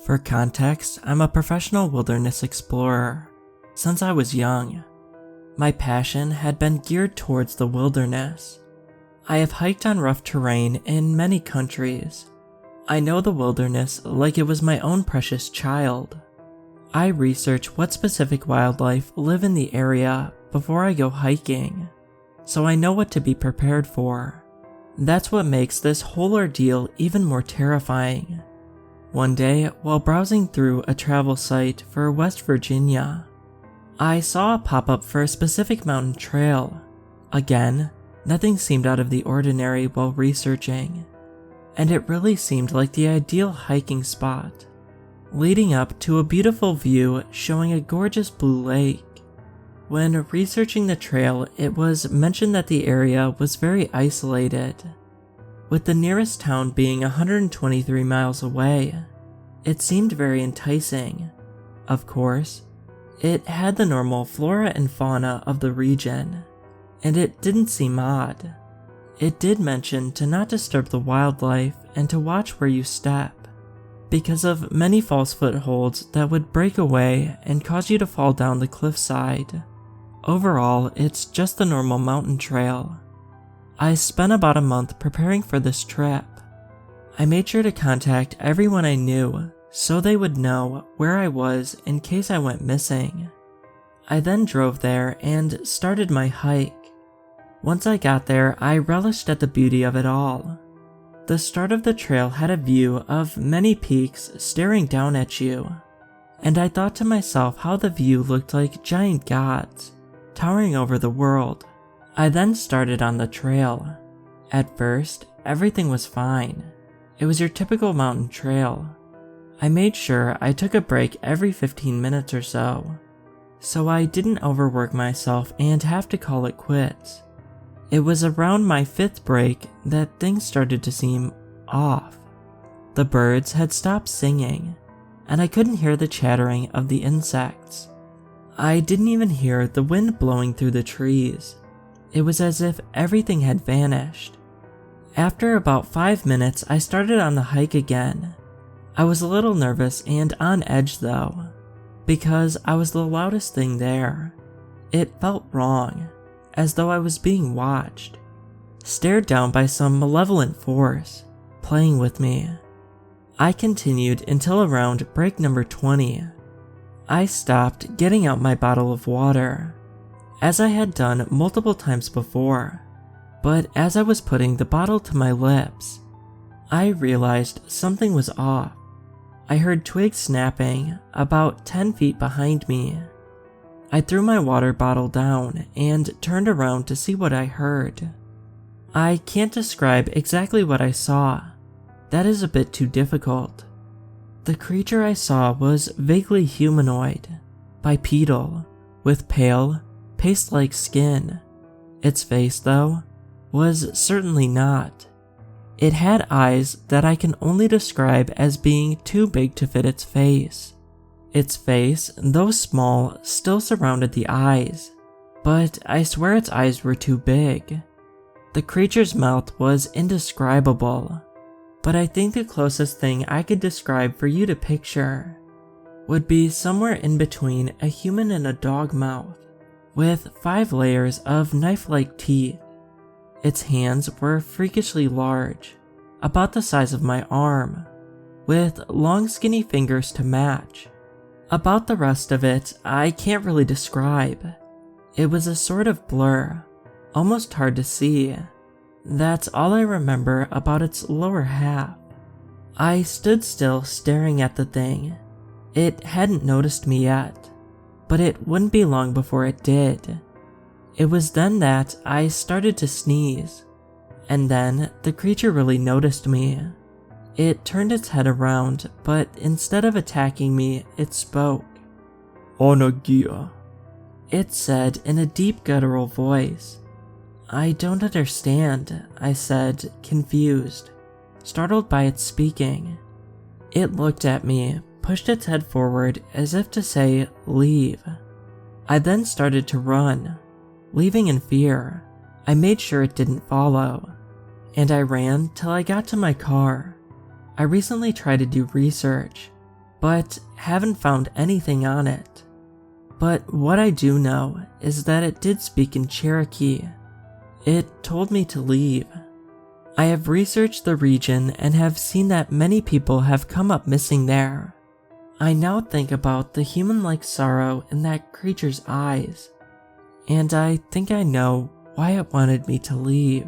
For context, I'm a professional wilderness explorer since I was young. My passion had been geared towards the wilderness. I have hiked on rough terrain in many countries. I know the wilderness like it was my own precious child. I research what specific wildlife live in the area before I go hiking, so I know what to be prepared for. That's what makes this whole ordeal even more terrifying. One day, while browsing through a travel site for West Virginia, I saw a pop-up for a specific mountain trail. Again, nothing seemed out of the ordinary while researching, and it really seemed like the ideal hiking spot, leading up to a beautiful view showing a gorgeous blue lake. When researching the trail, it was mentioned that the area was very isolated, with the nearest town being 123 miles away. It seemed very enticing. Of course, it had the normal flora and fauna of the region, and it didn't seem odd. It did mention to not disturb the wildlife and to watch where you step, because of many false footholds that would break away and cause you to fall down the cliffside. Overall, it's just the normal mountain trail. I spent about a month preparing for this trip. I made sure to contact everyone I knew so they would know where I was in case I went missing. I then drove there and started my hike. Once I got there, I relished at the beauty of it all. The start of the trail had a view of many peaks staring down at you, and I thought to myself how the view looked like giant gods towering over the world. I then started on the trail. At first, everything was fine. It was your typical mountain trail. I made sure I took a break every 15 minutes or so I didn't overwork myself and have to call it quits. It was around my 5th break that things started to seem off. The birds had stopped singing, and I couldn't hear the chattering of the insects. I didn't even hear the wind blowing through the trees. It was as if everything had vanished. After about 5 minutes, I started on the hike again. I was a little nervous and on edge though, because I was the loudest thing there. It felt wrong, as though I was being watched, stared down by some malevolent force, playing with me. I continued until around break number 20. I stopped, getting out my bottle of water, as I had done multiple times before, but as I was putting the bottle to my lips, I realized something was off. I heard twigs snapping about 10 feet behind me. I threw my water bottle down and turned around to see what I heard. I can't describe exactly what I saw. That is a bit too difficult. The creature I saw was vaguely humanoid, bipedal, with pale, paste-like skin. Its face, though, was certainly not. It had eyes that I can only describe as being too big to fit its face. Its face, though small, still surrounded the eyes, but I swear its eyes were too big. The creature's mouth was indescribable, but I think the closest thing I could describe for you to picture would be somewhere in between a human and a dog mouth, with 5 layers of knife-like teeth. Its hands were freakishly large, about the size of my arm, with long skinny fingers to match. About the rest of it, I can't really describe. It was a sort of blur, almost hard to see. That's all I remember about its lower half. I stood still staring at the thing. It hadn't noticed me yet, but it wouldn't be long before it did. It was then that I started to sneeze, and then the creature really noticed me. It turned its head around, but instead of attacking me, it spoke. "Anagia," it said in a deep guttural voice. "I don't understand," I said, confused, startled by its speaking. It looked at me, pushed its head forward as if to say, "Leave." I then started to run, leaving in fear. I made sure it didn't follow, and I ran till I got to my car. I recently tried to do research. but haven't found anything on it. But what I do know is that it did speak in Cherokee. It told me to leave. I have researched the region and have seen that many people have come up missing there. I now think about the human-like sorrow in that creature's eyes, and I think I know why it wanted me to leave.